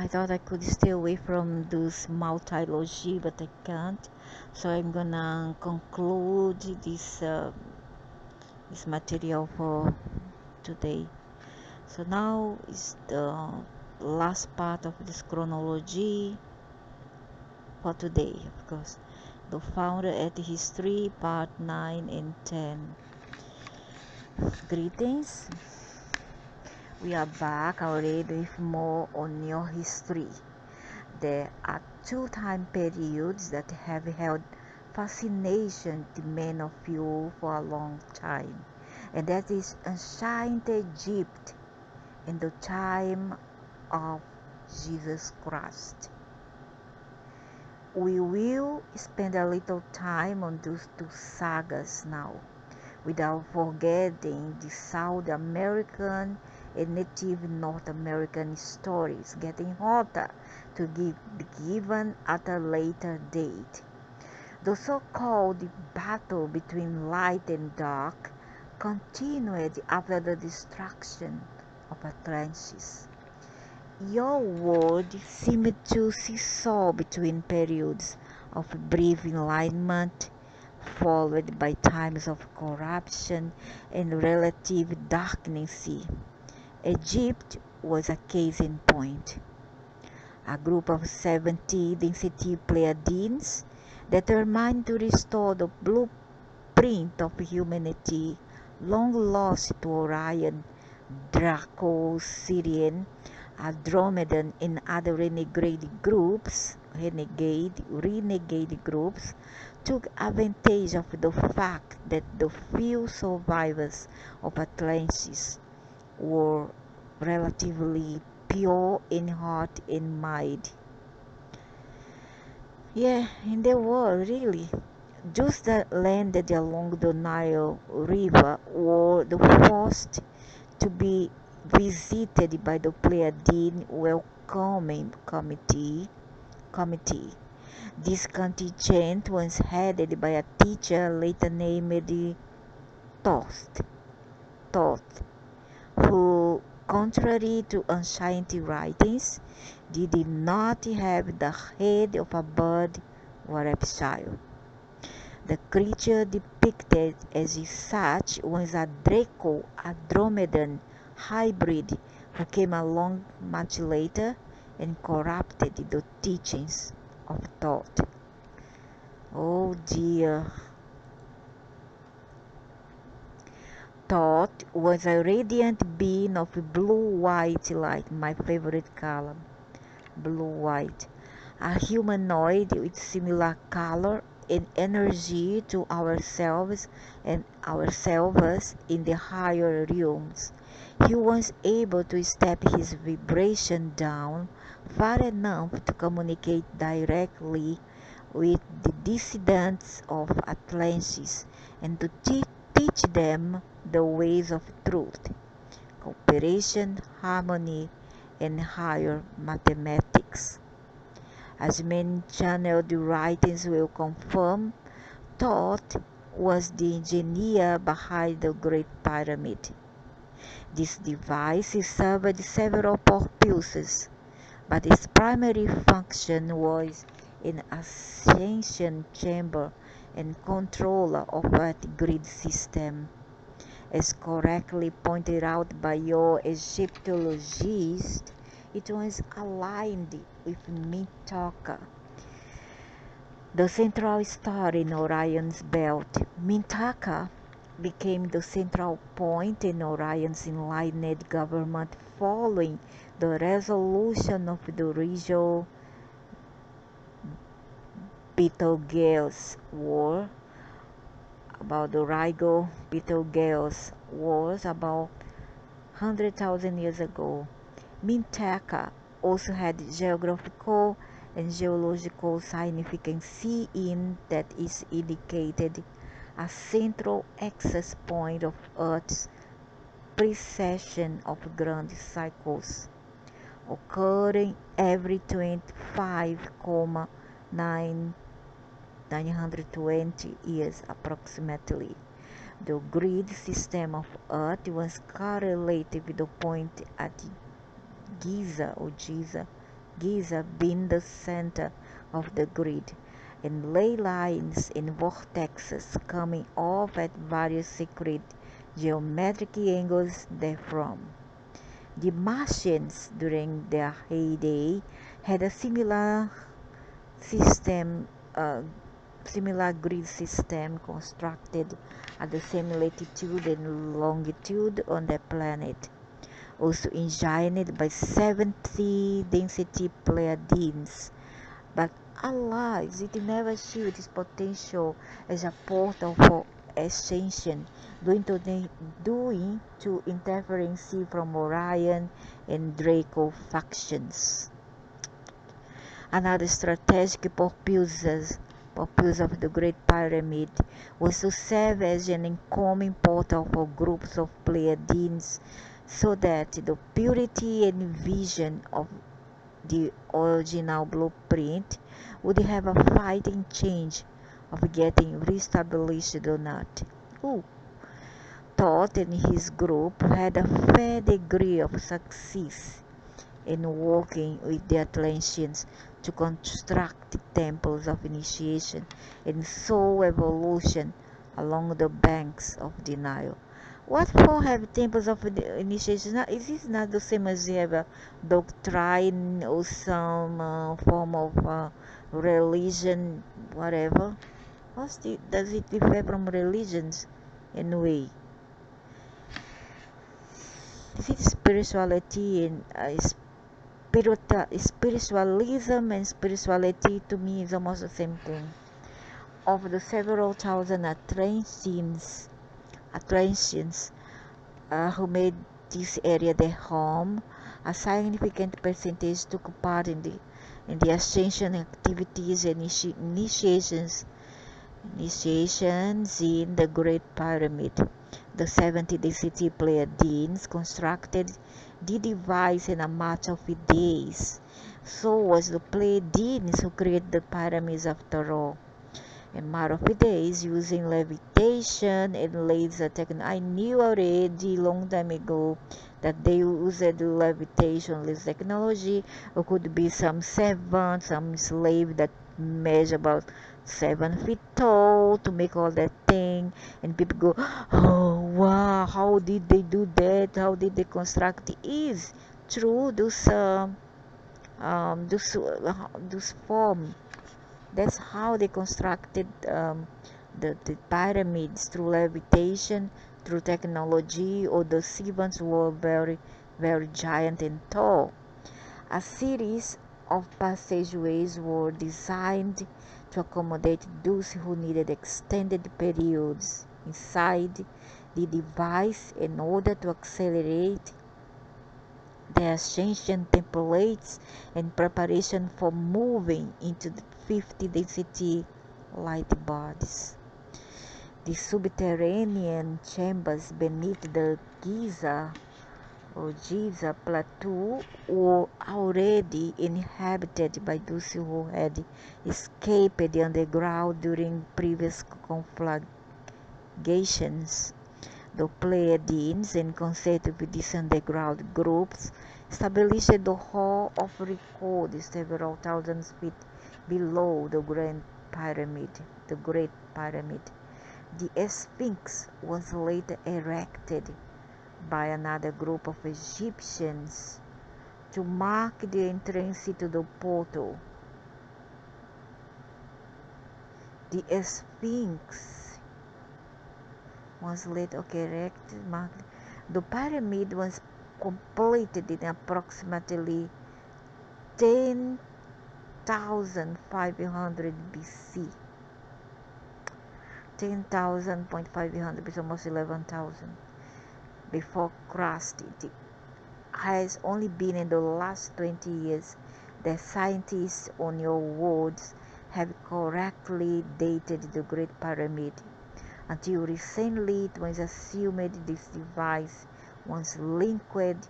I thought I could stay away from this multi-logy, but I can't. So I'm gonna conclude this material for today. So now is the last part of this chronology for today, of course. The founder at history, part 9 and 10. Greetings. We are back already with more on your history. There are two time periods that have held fascination to many of you for a long time, and that is ancient Egypt and the time of Jesus Christ. We will spend a little time on those two sagas now, without forgetting the South American and Native North American stories getting hotter to be given at a later date. The so-called battle between light and dark continued after the destruction of Atlantis. Your world seemed to seesaw between periods of brief enlightenment, followed by times of corruption and relative darkness. Egypt was a case in point. A group of 70 density Pleiadians determined to restore the blueprint of humanity long lost to Orion, Draco, Sirian, Andromedan, and other renegade groups took advantage of the fact that the few survivors of Atlantis were relatively pure in heart and mind. Yeah, and they were really. Those that landed along the Nile River were the first to be visited by the Pleiadian Welcoming Committee. This contingent was headed by a teacher later named Thoth, who, contrary to ancient writings, did not have the head of a bird or reptile. The creature depicted as such was a Draco-Andromedan hybrid who came along much later and corrupted the teachings of Thoth. Oh dear. Thoth was a radiant being of blue-white light, my favorite color, blue-white, a humanoid with similar color and energy to ourselves in the higher realms. He was able to step his vibration down far enough to communicate directly with the descendants of Atlantis and to teach them the ways of truth, cooperation, harmony, and higher mathematics. As many channeled writings will confirm, Thoth was the engineer behind the Great Pyramid. This device served several purposes, but its primary function was an ascension chamber and controller of that grid system. As correctly pointed out by your Egyptologist, it was aligned with Mintaka, the central star in Orion's belt. Mintaka became the central point in Orion's enlightened government following the resolution of the regional Betelgeuse War. About the Rigo-Betelgeuse Wars about 100,000 years ago. Mintaka also had geographical and geological significance in that it indicated a central access point of Earth's precession of grand cycles, occurring every 25,920 years approximately. The grid system of Earth was correlated with the point at Giza Giza being the center of the grid, and ley lines and vortexes coming off at various secret geometric angles therefrom. The Martians, during their heyday, had a system, uh, similar grid system constructed at the same latitude and longitude on the planet, also engineered by 70 density Pleiadians. But alas, it never showed its potential as a portal for ascension, due to interference from Orion and Draco factions. Another strategic purpose of the Great Pyramid was to serve as an incoming portal for groups of Pleiadians, so that the purity and vision of the original blueprint would have a fighting chance of getting reestablished or not. Ooh. Todd and his group had a fair degree of success in working with the Atlanteans to construct temples of initiation and soul evolution along the banks of the Nile. What for have temples of initiation? Is this not the same as you have a doctrine or some form of religion, whatever? Does it differ from religions in a way? Is it spirituality and spiritualism and spirituality to me is almost the same thing. Of the several thousand Atlanteans who made this area their home, a significant percentage took part in the ascension activities and initiations in the Great Pyramid. The 70 density Pleiadians constructed the device in a matter of days. So was the Pleiadians who created the pyramids after all. A matter of days, using levitation and laser technology. I knew already long time ago that they used levitation, laser technology, or could be some servant, some slave that measure about 7 feet tall to make all that thing, and people go, oh wow, how did they do that? How did they construct it? Is true those form. That's how they constructed the pyramids, through levitation, through technology, or the servants were very, very giant and tall. A series of passageways were designed to accommodate those who needed extended periods inside the device in order to accelerate the ascension templates in preparation for moving into the 50 density light bodies. The subterranean chambers beneath the Giza plateau were already inhabited by those who had escaped the underground during previous conflagrations. The Pleiadians, in concert with these underground groups, established the Hall of Record several thousand feet below the Great Pyramid. The Sphinx was later erected by another group of Egyptians to mark the entrance to the portal. The Sphinx was later erected. The pyramid was completed in approximately 10,500 BC. 10,500 is almost 11,000 before Christ. It has only been in the last 20 years that scientists, on your words, have correctly dated the Great Pyramid. Until recently, it was assumed this device was linked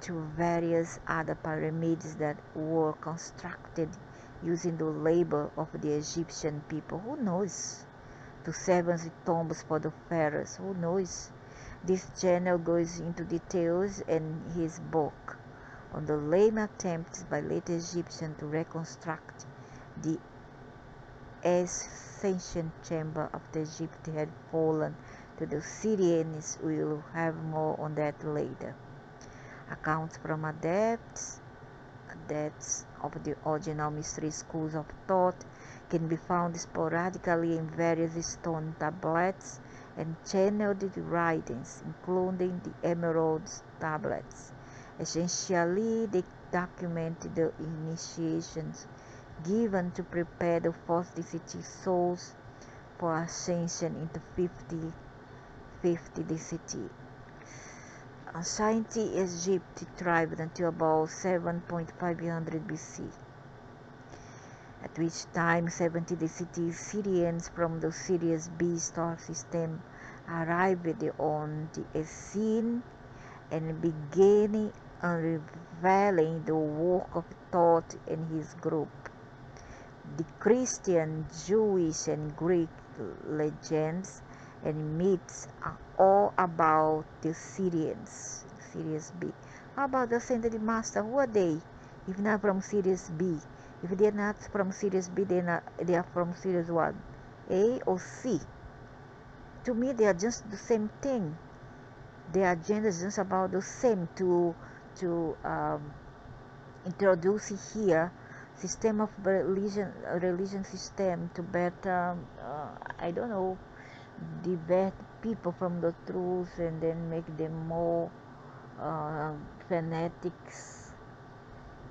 to various other pyramids that were constructed using the labor of the Egyptian people. Who knows? To serve as tombs for the pharaohs. Who knows? This channel goes into details in his book, on the lame attempts by late Egyptians to reconstruct the ascension chamber after Egypt had fallen to the Syrians. We will have more on that later. Accounts from adepts of the original mystery schools of thought can be found sporadically in various stone tablets and channeled writings, including the Emerald tablets. Essentially, they document the initiations given to prepare the first DCT souls for ascension into 50 DCT. Ancient Egypt thrived until about 7,500 BC, at which time 70 DCT Syrians from the Sirius B star system arrived on the scene and began unraveling the work of thought in his group. The Christian, Jewish, and Greek legends and myths are all about the Syrians. Sirius B. How about the ascended master? Who are they? If not from Sirius B. If they are not from Sirius B, they are from Sirius 1. A or C. To me, they are just the same thing. Their agenda is just about the same to introduce here system of religion system to better I don't know, divert people from the truth and then make them more fanatics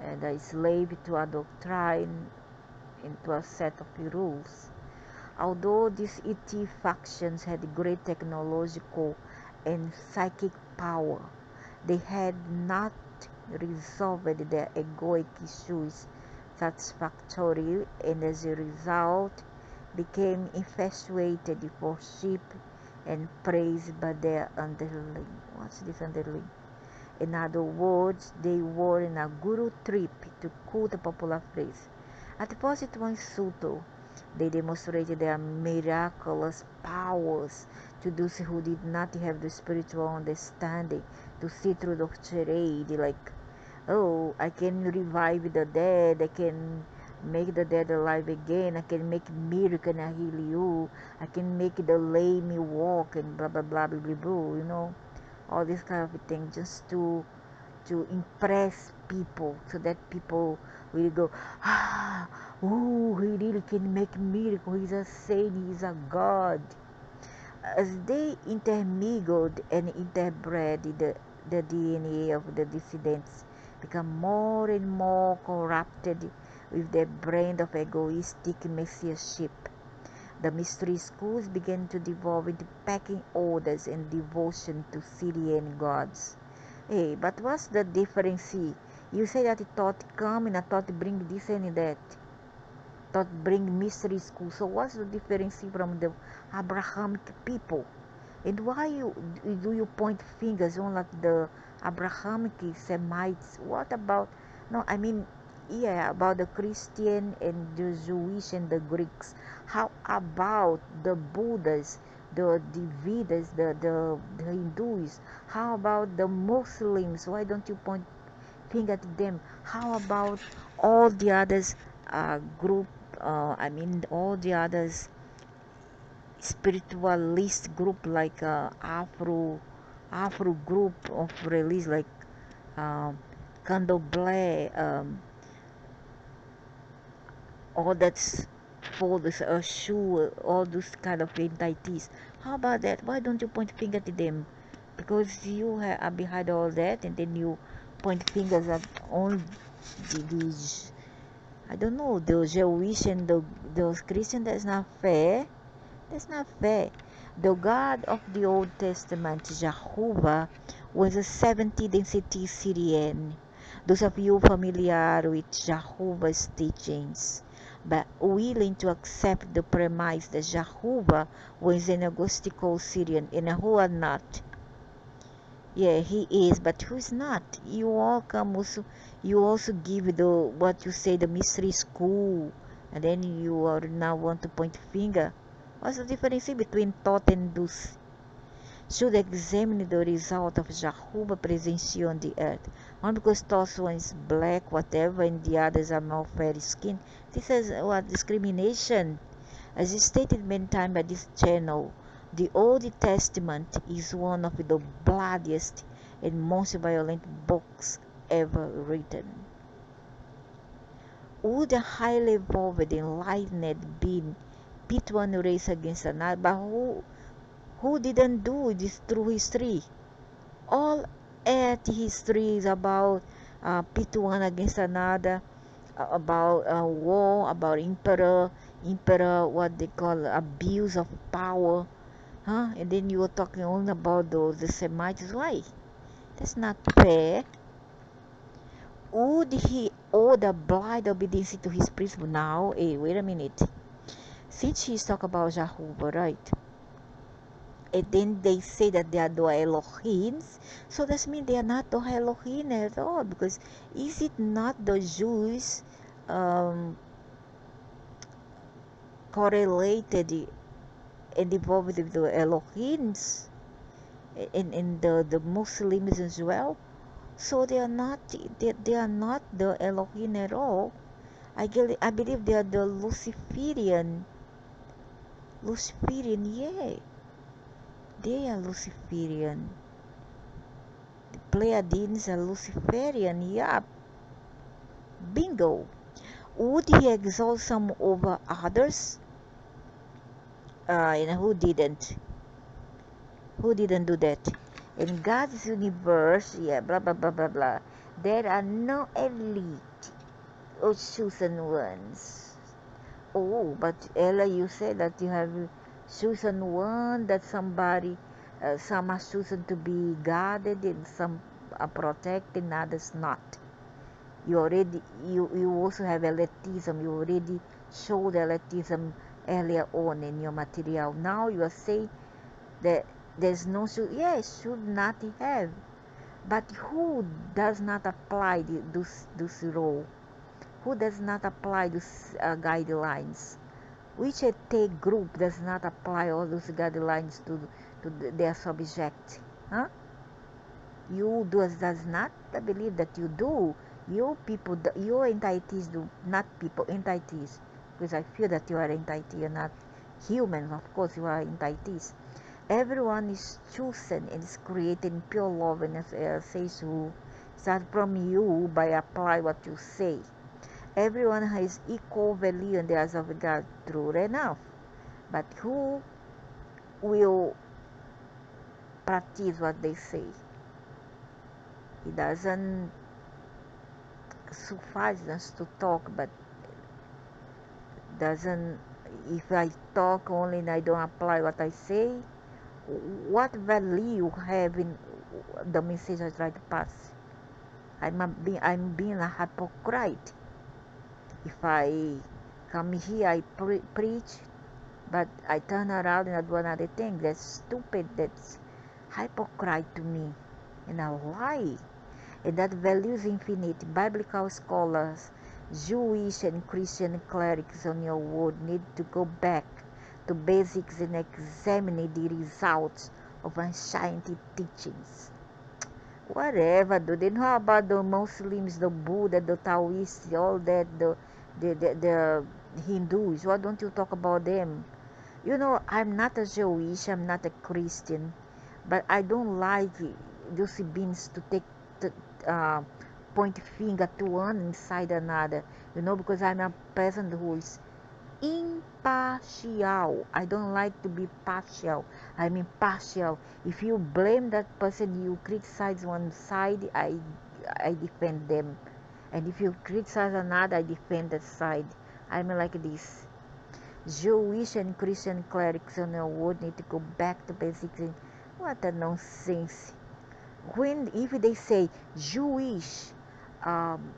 and a slave to a doctrine, into a set of rules. Although these ET factions had great technological and psychic power, they had not resolved their egoic issues satisfactorily, and as a result became infatuated, worshipped and praised by their underling. What's this underling? In other words, they were in a guru trip, to quote a popular phrase. At first it was subtle. They demonstrated their miraculous powers to those who did not have the spiritual understanding to see through the charade, like, oh, I can revive the dead, I can make the dead alive again, I can make miracle and heal you, I can make the lame walk, and blah blah blah blah blah, blah, you know, all this kind of thing, just to impress people, so that people will go, oh, he really can make miracle, he's a saint, he's a god. As they intermingled and interbred, the DNA of the dissidents become more and more corrupted with their brand of egoistic messiahship. The mystery schools began to devolve into pecking orders and devotion to Syrian gods. Hey, but what's the difference? You say that it thought come and I thought bring this and that. Thought bring mystery school. So what's the difference from the Abrahamic people? And why do you point fingers on like the Abrahamic Semites? What about, no, I mean, yeah, about the Christian and the Jewish and the Greeks. How about the Buddhas, the Vedas, the Hindus? How about the Muslims? Why don't you point finger at them? How about all the others group? All the others spiritualist group, like Afro group of release, like um, Candomblé, all that's for this shoe, all those kind of entities. How about that? Why don't you point finger to them? Because you are behind all that, and then you point fingers at all the I don't know, the Jewish and those Christian. That's not fair. That's not fair. The God of the Old Testament, Jehovah, was a 70 density Syrian. Those of you familiar with Jehovah's teachings, but willing to accept the premise that Jehovah was an agnostical Syrian, and who are not. Yeah, he is, but who's not? You all come also, you also give the, what you say, the mystery school, and then you are now want to point finger. What's the difference between thought and dus? should examine the result of Jehovah's presence on the earth. Not because those one is black, whatever, and the others are more fair skin. This is what discrimination. As stated many times by this channel, the Old Testament is one of the bloodiest and most violent books ever written. Would a highly evolved enlightened being pit one race against another? But who didn't do this through history? All at history is about pit one against another, about war, about emperor, what they call abuse of power, huh? And then you were talking only about the Semites. Why? That's not fair. Would he owe the blind obedience to his priest now? Hey, wait a minute. Since he's talking about Jehovah, right? And then they say that they are the Elohims, so that means they are not the Elohim at all. Because is it not the Jews um, correlated and involved with the Elohims and the Muslims as well? So they are not the Elohim at all. I believe they are the Luciferian, yeah. They are Luciferian. The Pleiadians are Luciferian, yeah. Bingo. Would he exalt some over others? And who didn't? Who didn't do that? In God's universe, yeah, blah blah blah blah blah. There are no elite or chosen ones. Oh, but Ella, you said that you have chosen one, that somebody, some are chosen to be guarded and some are protected and others not. You also have elitism. You already showed elitism earlier on in your material. Now you are saying that there's no should. Yes, should not have. But who does not apply this role? Who does not apply those guidelines? Which ethnic group does not apply all those guidelines to their subject? Huh? You does not? I believe that you do. You people, your entities do, not people, entities. Because I feel that you are entity, you're not human. Of course, you are entities. Everyone is chosen and is created in pure love, and says who start from you by apply what you say. Everyone has equal value in the eyes of God, true enough. But who will practice what they say? It doesn't suffice us to talk, but doesn't. If I talk only and I don't apply what I say, what value have in the message I try to pass? I'm being a hypocrite. If I come here, I preach, but I turn around and I do another thing. That's stupid. That's hypocrite to me, and a lie. And that value is infinite. Biblical scholars, Jewish and Christian clerics on your word need to go back to basics and examine the results of ancient teachings. Whatever, do they know about the Muslims, the Buddha, the Taoists, all that, the Hindus? Why don't you talk about them? You know, I'm not a Jewish, I'm not a Christian, but I don't like those beings to take the point finger to one inside another, you know, because I'm a person who is impartial. I don't like to be partial. I'm impartial. If you blame that person, you criticize one side, I defend them. And if you criticize another, I defend that side. I'm like this. Jewish and Christian clerics on the world need to go back to basics. What a nonsense. When if they say Jewish, um,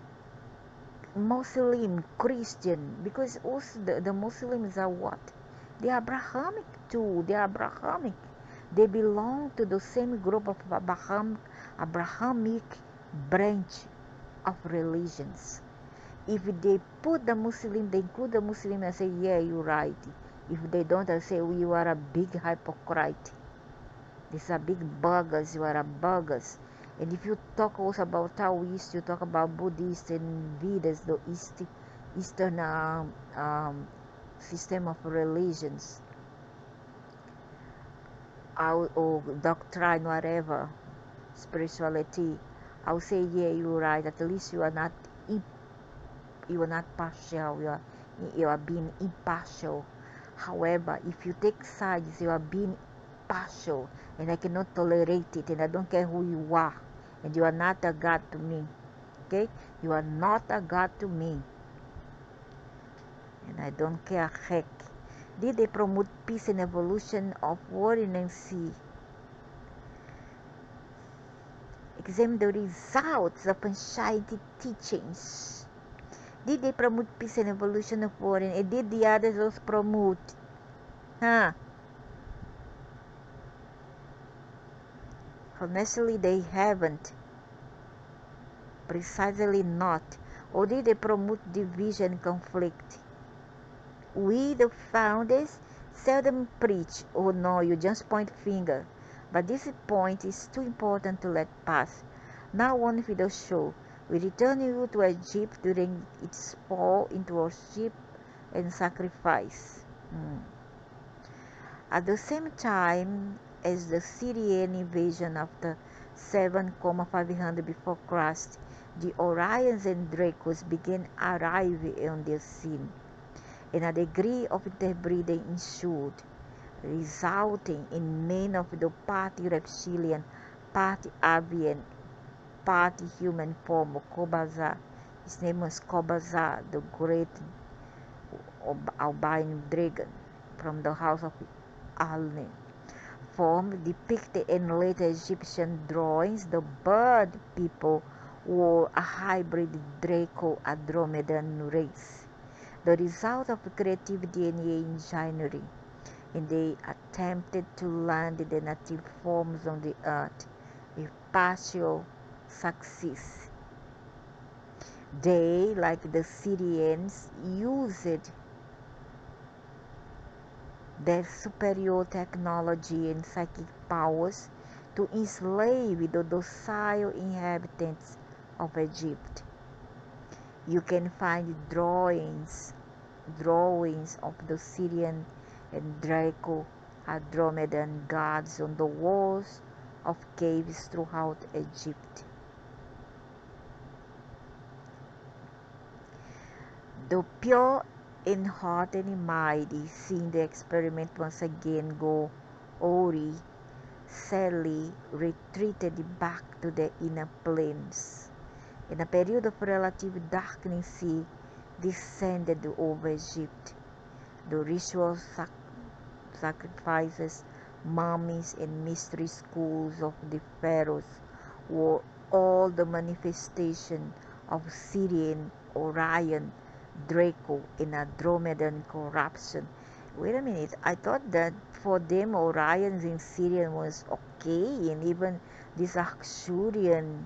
Muslim, Christian, because also the Muslims are what? They are Abrahamic too. They are Abrahamic. They belong to the same group of Abrahamic branch of religions. If they put the Muslim, they include the Muslim and say, yeah, you're right. If they don't, I say, you are a big hypocrite. These are big buggers. You are a buggers. And if you talk also about Taoist, you talk about Buddhist and Vedas, the Eastern system of religions, or doctrine, whatever, spirituality. I would say, yeah, you're right. At least you are not partial. You are being impartial. However, if you take sides, you are being partial, and I cannot tolerate it. And I don't care who you are, and you are not a god to me. Okay, you are not a god to me, and I don't care a heck. Did they promote peace and evolution of war and sea? Examine the results of ancient teachings. Did they promote peace and evolution of war? And did the others also promote? Huh? Honestly, they haven't. Precisely not. Or did they promote division and conflict? We, the founders, seldom preach. Oh no, you just point finger. But this point is too important to let pass. Now on with the show. We return you to Egypt during its fall into worship and sacrifice. At the same time as the Syrian invasion after 7,500 before Christ, the Orions and Dracos began arriving on the scene, and a degree of interbreeding ensued, resulting in men of the partly reptilian, partly avian, partly human form of Kobazar. His name was Kobazar, the great albino dragon from the house of Alni. Form depicted in later Egyptian drawings, the bird people were a hybrid Draco-Andromedan race, the result of creativity and engineering, and they attempted to land the native forms on the earth with partial success. They, like the Syrians, used their superior technology and psychic powers to enslave the docile inhabitants of Egypt. You can find drawings of the Syrian and Draco Andromedan gods on the walls of caves throughout Egypt. The pure in heart and mighty, seeing the experiment once again go awry, sadly retreated back to the inner planes. In a period of relative darkness, descended over Egypt. The ritual sacrifices, mummies, and mystery schools of the pharaohs were all the manifestation of Syrian, Orion, Draco, and Andromedan corruption. Wait a minute, I thought that for them Orions in Syrian was okay, and even this Arcturian.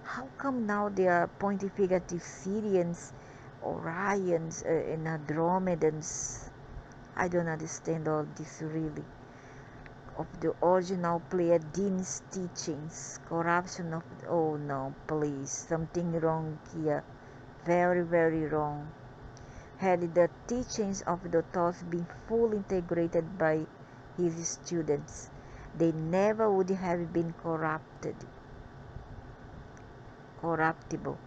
How come now they are pontificative Syrians, Orions, and Andromedans? I don't understand all this really. Of the original Pleiadians teachings, corruption of. Oh no, please, something wrong here. Very, very wrong. Had the teachings of the thoughts been fully integrated by his students, they never would have been corruptible.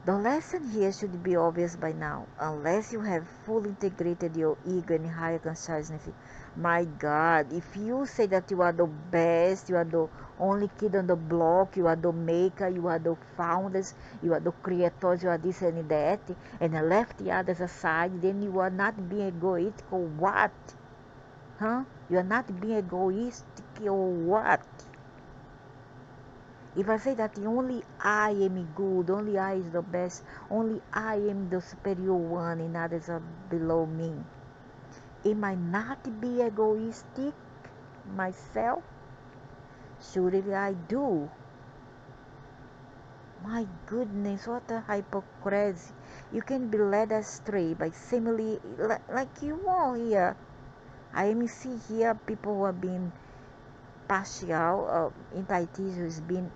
The lesson here should be obvious by now. Unless you have fully integrated your ego and higher consciousness, my God, if you say that you are the best, you are the only kid on the block, you are the maker, you are the founders, you are the creators, you are this and that, and left the others aside, then you are not being egoistical. What? Huh? You are not being egoistic or what? If I say that only I am good, only I is the best, only I am the superior one and others are below me, am I not be egoistic myself? Surely I do. My goodness, what a hypocrisy. You can be led astray by simile like you are here. I am see here people who are being partial, in Tahiti is being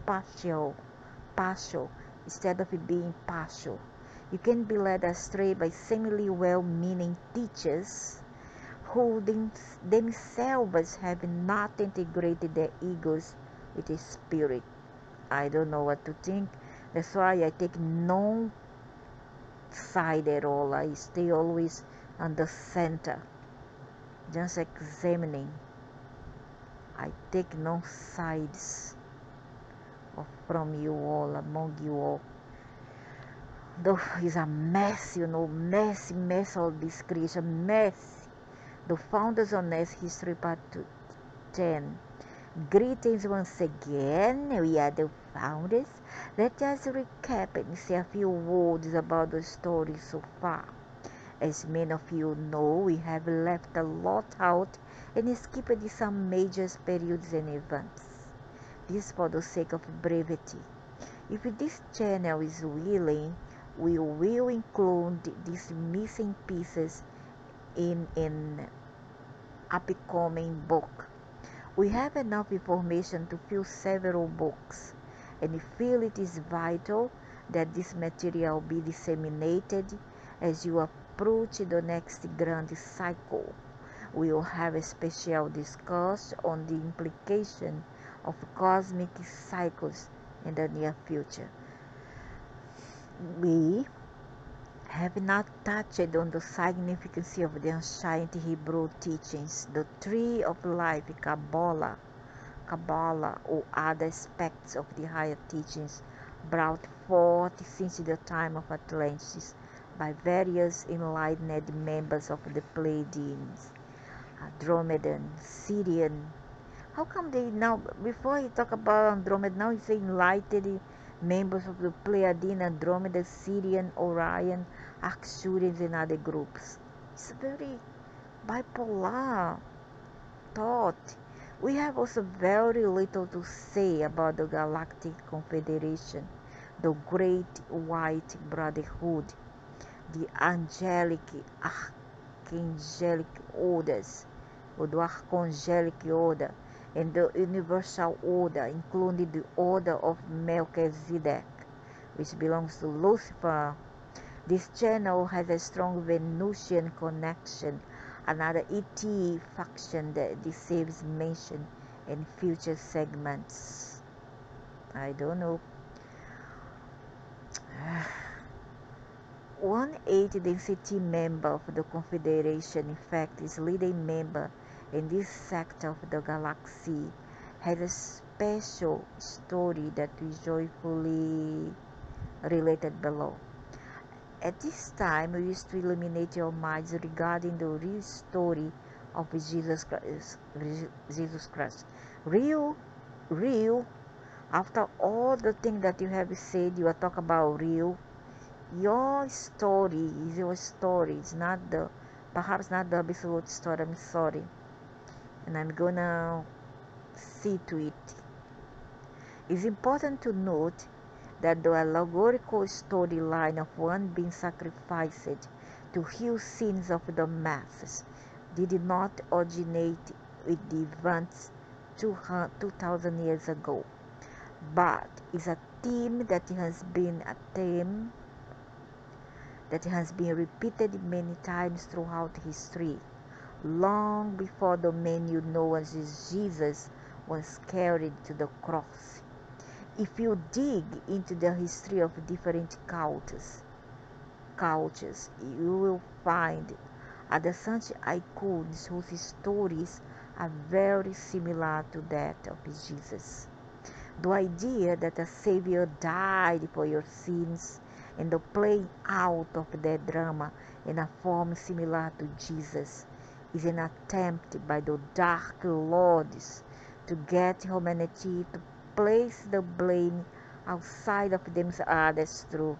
partial, partial, instead of it being partial. You can be led astray by seemingly well-meaning teachers who themselves have not integrated their egos with the spirit. I don't know what to think. That's why I take no side at all. I stay always on the center, just examining. I take no sides from you all, among you all. Though it's a mess, mess, all this creation, mess. The Founders on Earth History Part 10. Greetings once again, we are the founders. Let us recap and say a few words about the story so far. As many of you know, we have left a lot out and skipped some major periods and events. This for the sake of brevity. If this channel is willing, we will include these missing pieces in an upcoming book. We have enough information to fill several books, and we feel it is vital that this material be disseminated as you approach the next grand cycle. We will have a special discussion on the implication of cosmic cycles in the near future. We have not touched on the significance of the ancient Hebrew teachings, the tree of life, Kabbalah, or other aspects of the higher teachings brought forth since the time of Atlantis by various enlightened members of the Pleiadians, Andromedan, Syrian. How come they now, before he talk about Andromeda, now he's saying enlightened members of the Pleiadian, Andromeda, Syrian, Orion, Arcturians, and other groups? It's very bipolar thought. We have also very little to say about the Galactic Confederation, the Great White Brotherhood, the Archangelic Orders, or the Archangelic Order, and the Universal Order, including the Order of Melchizedek, which belongs to Lucifer. This channel has a strong Venusian connection, another ET faction that deserves mention in future segments. I don't know. One 8th density member of the Confederation, in fact, is leading member in this sector of the galaxy, has a special story that we joyfully related below. At this time, we wish to illuminate your minds regarding the real story of Jesus Christ. Real. After all the things that you have said, you are talking about real. Your story is your story. It's not perhaps not the absolute story. I'm sorry, and I'm gonna see to it. It's important to note that the allegorical storyline of one being sacrificed to heal sins of the masses did not originate with the events 2,000 years ago, but is a theme that has been repeated many times throughout history, long before the man you know as Jesus was carried to the cross. If you dig into the history of different cultures, you will find adjacent icons whose stories are very similar to that of Jesus. The idea that a Savior died for your sins and the playing out of that drama in a form similar to Jesus is an attempt by the Dark Lords to get humanity to place the blame outside of themselves through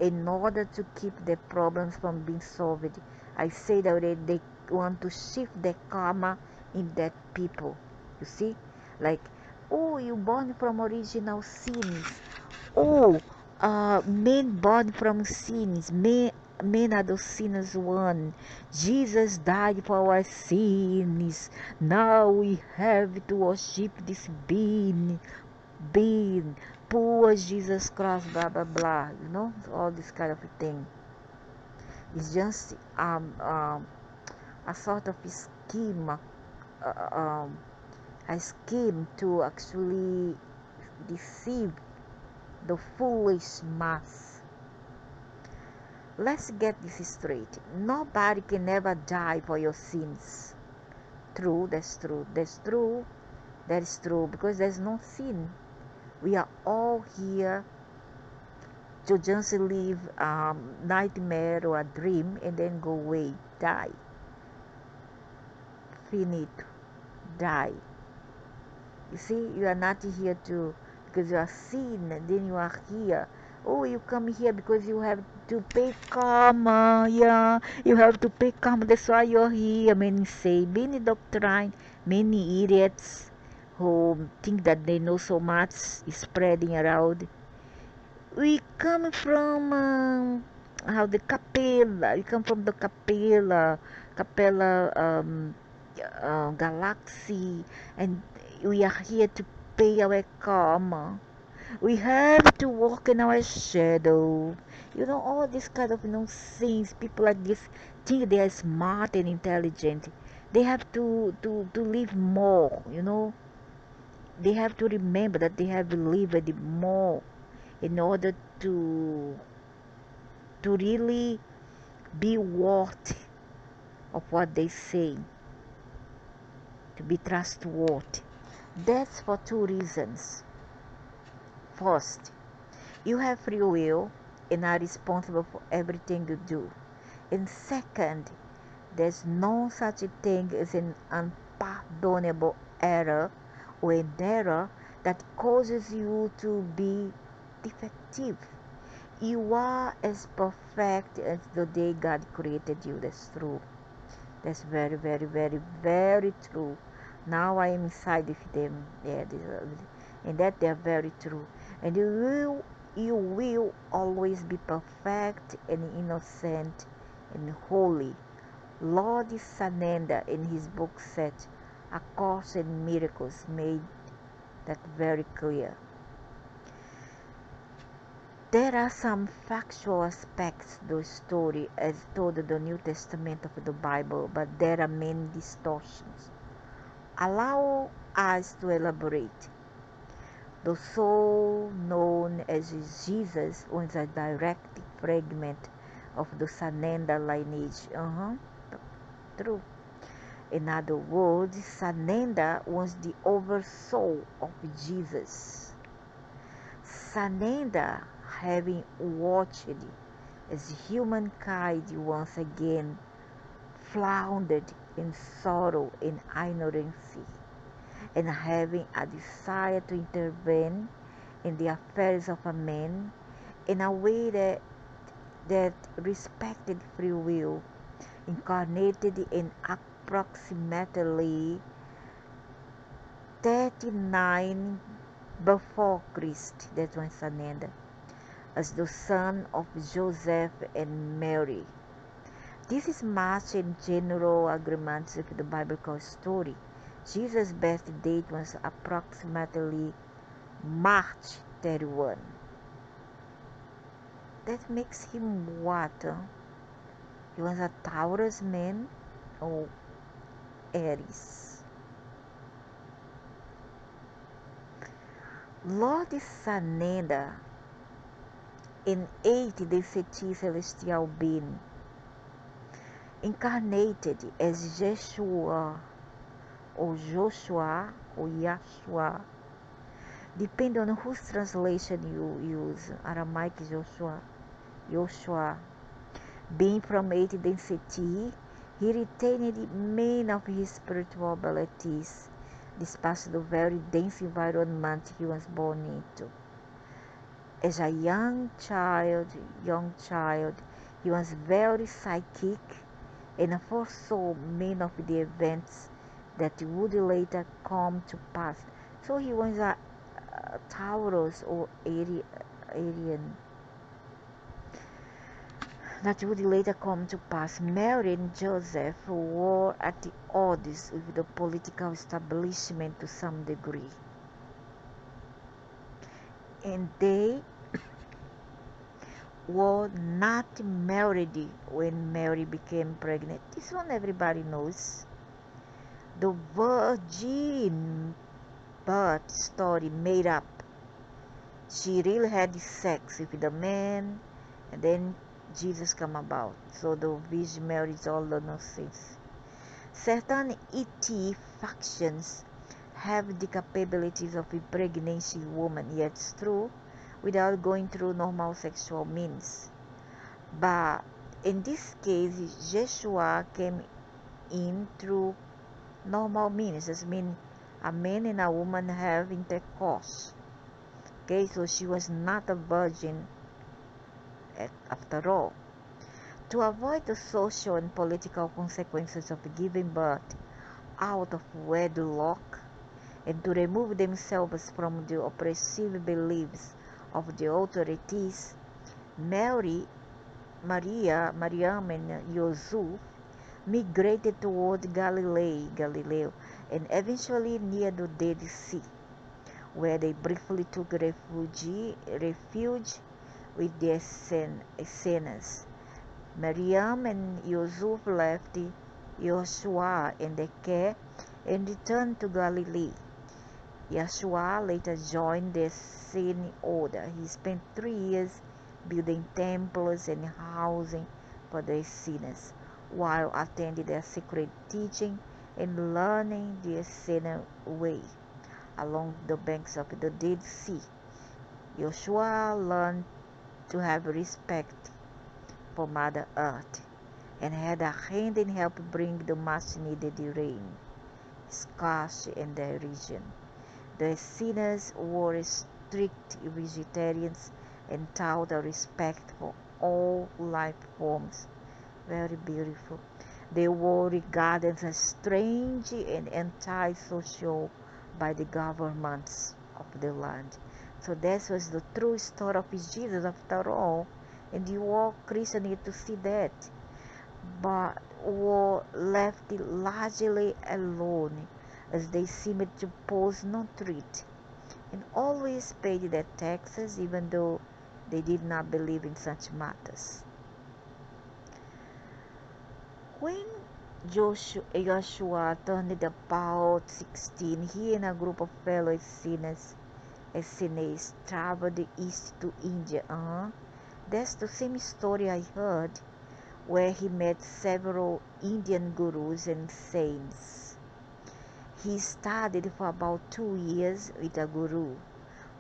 in order to keep the problems from being solved. I say that they want to shift the karma in that people. You see? Like, oh, you born from original sins. Oh, men born from sins. Men men are those sinners one. Jesus died for our sins. Now we have to worship this being. Poor Jesus Christ, blah blah blah. All this kind of thing. It's just a sort of uh, um, a scheme to actually deceive the foolish mass. Let's get this straight. Nobody can ever die for your sins. True, that's true. That's true. That is true because there's no sin. We are all here to just live nightmare or a dream and then go away, die, finito, die. You see, you are not here to because you are sin, and then you are here. Oh, you come here because you have to pay karma. Yeah, you have to pay karma. That's why you're here. Many say, many doctrine, many idiots who think that they know so much is spreading around. We come from how the capella. We come from the capella galaxy, and we are here to pay our karma. We have to walk in our shadow. All this kind of things. People like this think they are smart and intelligent. They have to live more. They have to remember that they have lived more in order to really be worthy of what they say, to be trustworthy. That's for two reasons. First, you have free will and are responsible for everything you do. And second, there's no such a thing as an unpardonable error or an error that causes you to be defective. You are as perfect as the day God created you. That's true. That's very, very, very, very true. Now I am inside with them. Yeah, and that they are very true. And you will always be perfect and innocent and holy. Lord Sananda in his book said, A Course in Miracles made that very clear. There are some factual aspects to the story as told in the New Testament of the Bible, but there are many distortions. Allow us to elaborate. The soul known as Jesus was a direct fragment of the Sananda lineage. True. In other words, Sananda was the oversoul of Jesus. Sananda, having watched as humankind once again floundered in sorrow and ignorance, and having a desire to intervene in the affairs of a man in a way that respected free will, incarnated in approximately 39 before Christ, that was Sananda, as the son of Joseph and Mary. This is much in general agreement with the biblical story. Jesus' birth date was approximately March 31. That makes him what? He was a Taurus man or Aries? Lord Sananda, in 80 the city celestial being, incarnated as Yeshua or Joshua or Yahshua, depending on whose translation you use. Aramaic Joshua. Being from 80 density, he retained many of his spiritual abilities, despite the very dense environment he was born into. As a young child, he was very psychic and foresaw many of the events that would later come to pass. So he was a Taurus or Arian. that would later come to pass. Mary and Joseph were at the odds with the political establishment to some degree, and they were not married when Mary became pregnant. This one everybody knows. The virgin birth story made up. She really had sex with the man, and then Jesus come about. So the Virgin Mary is all the nonsense. Certain ET factions have the capabilities of impregnating women, yet it's true, without going through normal sexual means. But in this case, Yeshua came in through normal means. This means a man and a woman have intercourse. Okay, so she was not a virgin after all. To avoid the social and political consequences of giving birth out of wedlock, and to remove themselves from the oppressive beliefs of the authorities, Mariam and Yusuf migrated toward Galilee, and eventually near the Dead Sea, where they briefly took refuge with the Essenes. Mariam and Yusuf left Joshua in the care and returned to Galilee. Yeshua later joined the Essene order. He spent 3 years building temples and housing for the Essenes, while attending their sacred teaching and learning the Essene way along the banks of the Dead Sea. Joshua learned to have respect for Mother Earth and had a hand in helping bring the much needed rain, scarce in their region. The Essenes were strict vegetarians and taught a respect for all life forms. Very beautiful. They were regarded as strange and anti-social by the governments of the land. So that was the true story of Jesus after all. And you all Christians need to see that. But were left largely alone, as they seemed to pose no threat, and always paid their taxes even though they did not believe in such matters. When Joshua turned about 16, he and a group of fellow Essenes traveled east to India. That's the same story I heard, where he met several Indian gurus and saints. He studied for about 2 years with a guru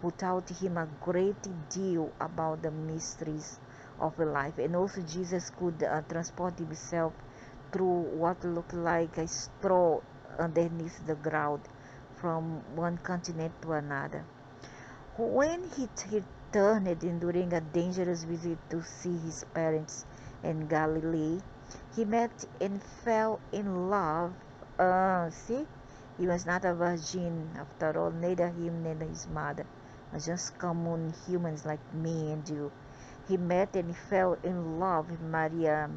who taught him a great deal about the mysteries of life, and also Jesus could transport himself through what looked like a straw underneath the ground from one continent to another. When he returned during a dangerous visit to see his parents in Galilee, he met and fell in love. See, he was not a virgin after all, neither him nor his mother, but just common humans like me and you. He met and fell in love with Maria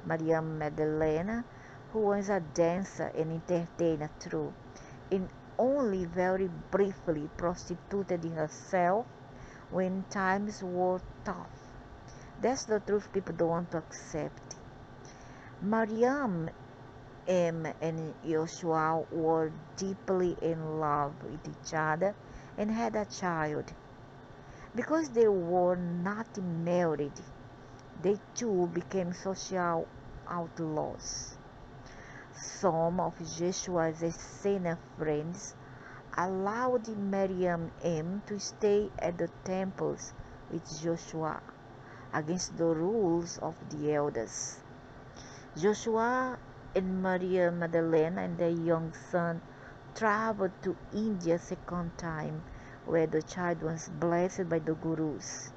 Magdalena, who was a dancer and entertainer too, and only very briefly prostituted herself when times were tough. That's the truth people don't want to accept. Mariam and Joshua were deeply in love with each other and had a child. Because they were not married, they too became social outlaws. Some of Joshua's Essene friends allowed Miriam M. to stay at the temples with Joshua against the rules of the elders. Joshua and Maria Magdalena and their young son traveled to India a second time, where the child was blessed by the gurus.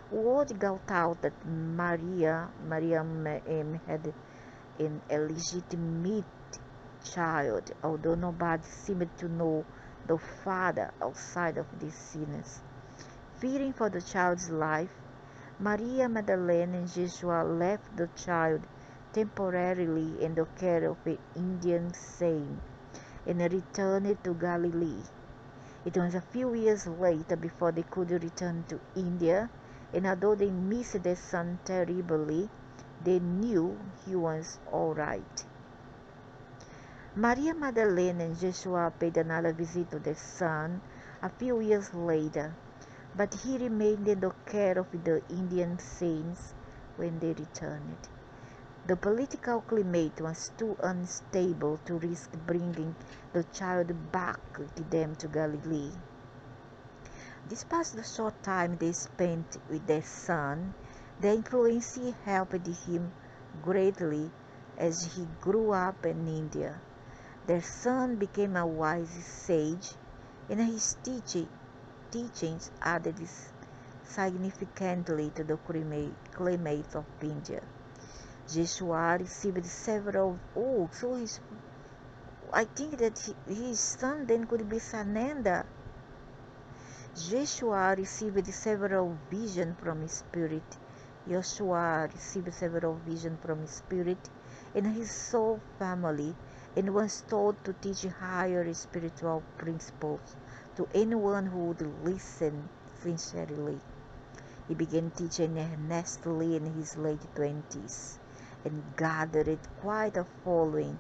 Word got out that Mariam M. had an illegitimate child, although nobody seemed to know the father outside of these sinners. Fearing for the child's life, Maria Magdalene and Joshua left the child temporarily in the care of an Indian saint and returned to Galilee. It was a few years later before they could return to India, and although they missed their son terribly, they knew he was all right. Maria Magdalene and Joshua paid another visit to their son a few years later, but he remained in the care of the Indian saints when they returned. The political climate was too unstable to risk bringing the child back with them to Galilee. Despite the short time they spent with their son, their influence helped him greatly as he grew up in India. Their son became a wise sage, and his teachings added significantly to the climate of India. Joshua received several. Oh, so I think that his son then could be Sananda. Joshua received several visions from his spirit. Joshua received several visions from his spirit and his soul family, and was told to teach higher spiritual principles to anyone who would listen sincerely. He began teaching earnestly in his late 20s and gathered quite a following.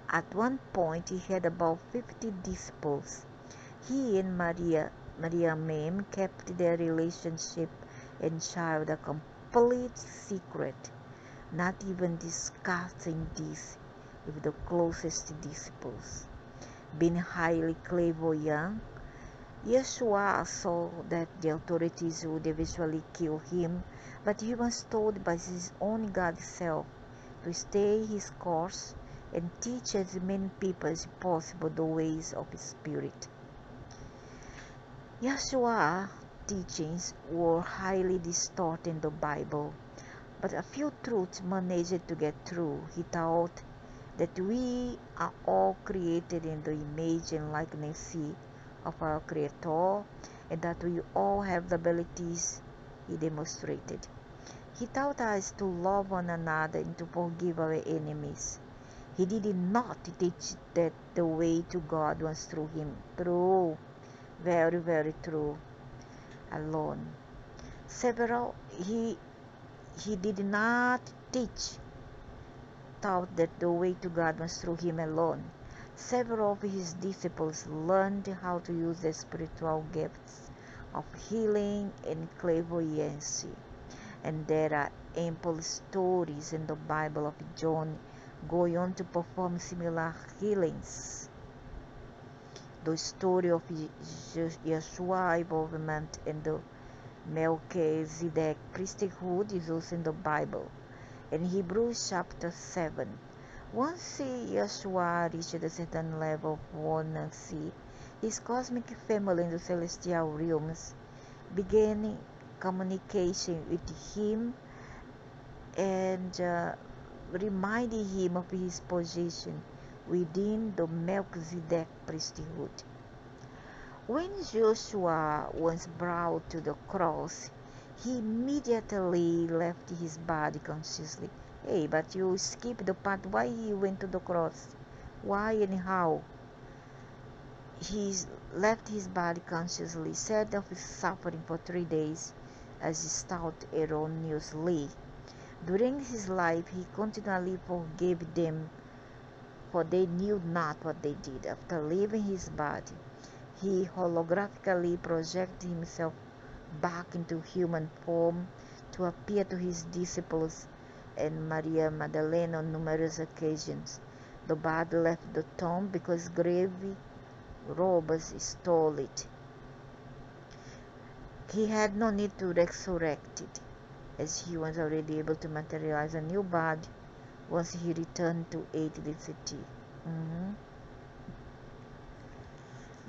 At one point, he had about 50 disciples. He and Maria Mem kept their relationship and child a complete secret, not even discussing this with the closest disciples. Being highly clairvoyant, Yeshua saw that the authorities would eventually kill him, but he was told by his own God self to stay his course and teach as many people as possible the ways of his spirit. Yeshua's teachings were highly distorted in the Bible, but a few truths managed to get through. He taught that we are all created in the image and likeness of our Creator, and that we all have the abilities he demonstrated. He taught us to love one another and to forgive our enemies. He did not teach that the way to God was through him. True, very, very true. Alone. He did not taught that the way to God was through him alone. Several of his disciples learned how to use their spiritual gifts of healing and clairvoyance, and there are ample stories in the Bible of John going on to perform similar healings. The story of Yeshua's involvement in the Melchizedek priesthood is also in the Bible. In Hebrews chapter 7, once Yeshua reached a certain level of oneness, his cosmic family in the celestial realms began communication with him and reminding him of his position within the Melchizedek priesthood. When Joshua was brought to the cross, he immediately left his body consciously. Hey, but you skipped the part why he went to the cross. Why and how? He left his body consciously, said of his suffering for 3 days, as he taught erroneously. During his life, he continually forgave them, for they knew not what they did. After leaving his body, he holographically projected himself back into human form to appear to his disciples and Maria Magdalene on numerous occasions. The body left the tomb because grave robbers stole it. He had no need to resurrect it, as he was already able to materialize a new body once he returned to aid the city.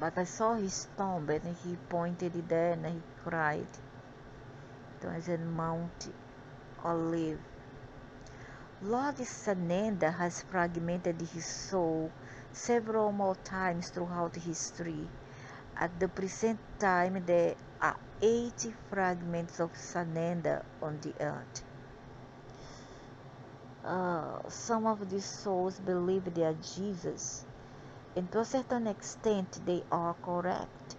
But I saw his tomb and he pointed it there and he cried. It was in Mount Olive. Lord Sananda has fragmented his soul several more times throughout history. At the present time, there are 80 fragments of Sananda on the earth. Some of these souls believe they are Jesus, and to a certain extent, they are correct.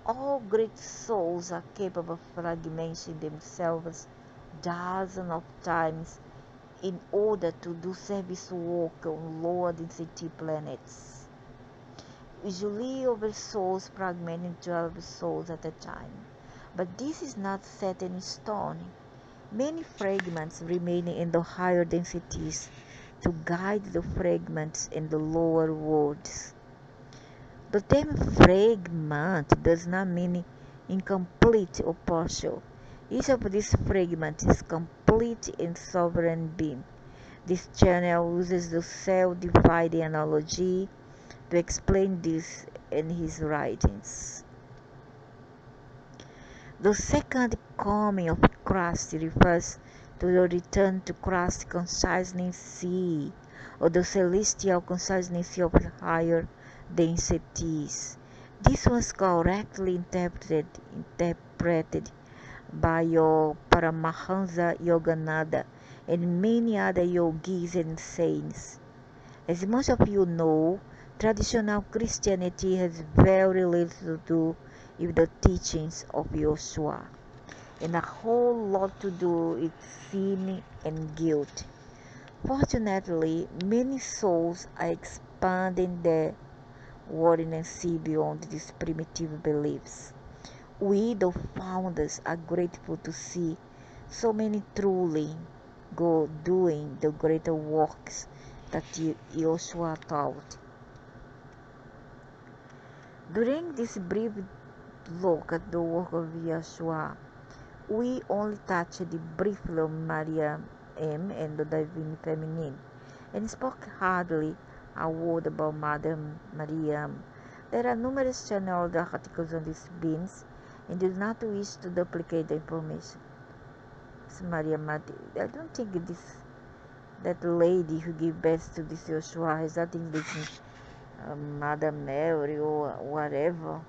All great souls are capable of fragmenting themselves dozens of times in order to do service work on lower density planets. Usually over souls fragmenting 12 souls at a time. But this is not set in stone. Many fragments remain in the higher densities to guide the fragments in the lower worlds. The term fragment does not mean incomplete or partial. Each of these fragments is complete and sovereign being. This channel uses the cell-dividing analogy to explain this in his writings. The second coming of Christ refers to the return to Christ consciousness, or the celestial consciousness of higher densities. This was correctly interpreted by your Paramahansa Yogananda and many other yogis and saints. As most of you know, traditional Christianity has very little to do with the teachings of Yeshua, and a whole lot to do with sin and guilt. Fortunately, many souls are expanding their world and see beyond these primitive beliefs. We, the founders, are grateful to see so many truly go doing the greater works that Joshua taught. During this brief look at the work of Yeshua, we only touched briefly on Maria M. and the Divine Feminine, and spoke hardly a word about Mother Maria. There are numerous channeled articles on these beings, and do not wish to duplicate the information. Maria Mati, I don't think that lady who gave birth to this Joshua has nothing to do with Mother Mary or whatever.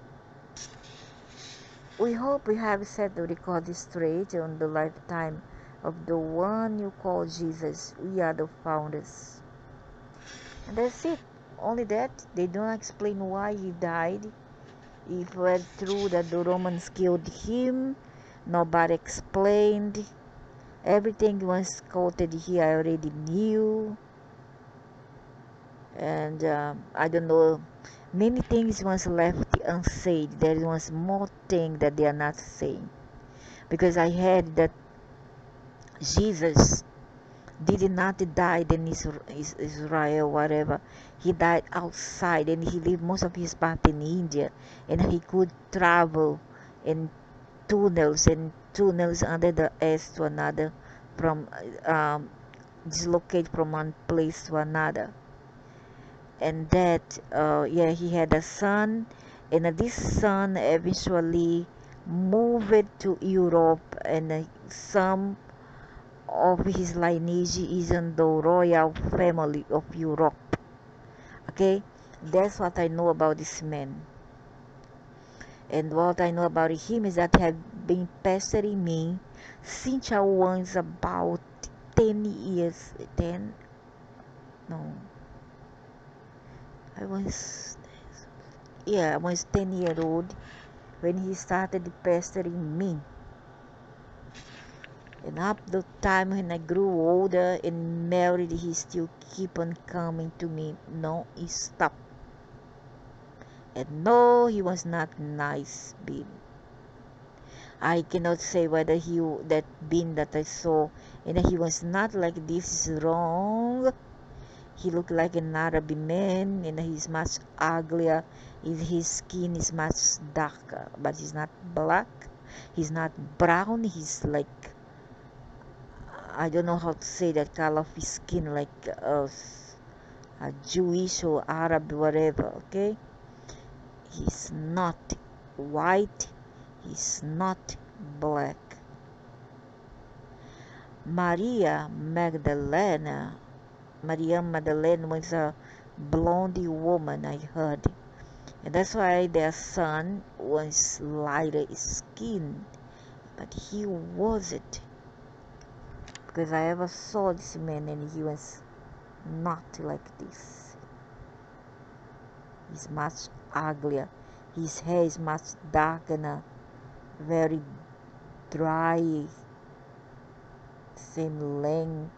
We hope we have set the record straight on the lifetime of the one you call Jesus. We are the founders. And that's it. Only that. They don't explain why he died. If it were true that the Romans killed him, nobody explained. Everything was quoted here I already knew. And I don't know, many things was left unsaid. There was more thing that they are not saying, because I heard that Jesus did not die in Israel, whatever. He died outside, and he lived most of his part in India, and he could travel in tunnels under the earth to another, from dislocate from one place to another. And that he had a son, and this son eventually moved to Europe, and some of his lineage is in the royal family of Europe. Okay, that's what I know about this man. And what I know about him is that he had been pestering me since I was about 10 years. 10? No. I was 10-year old when he started pestering me. And up the time when I grew older and married, he still keep on coming to me. No, he stopped. And no, he was not nice being. I cannot say whether that being that I saw and he was not like this is wrong. He looked like an Arab man, and he's much uglier. His skin is much darker, but he's not black. He's not brown. He's like, I don't know how to say that color of his skin, like a Jewish or Arab, whatever. Okay, he's not white. He's not black. Maria Magdalene was a blondie woman, I heard. And that's why their son was lighter skin, but he wasn't. Because I ever saw this man and he was not like this. He's much uglier. His hair is much darker, very dry, same length.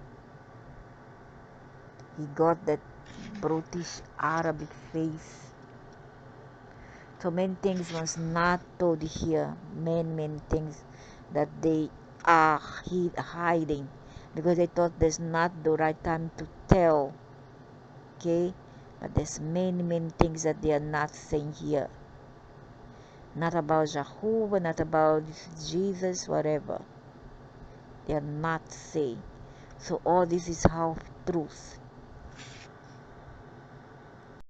He got that brutish Arabic face. So many things was not told here. Many things that they are hiding because they thought there's not the right time to tell. Okay, but there's many things that they are not saying here. Not about Jehovah, not about Jesus, whatever. They are not saying. So all this is half truth.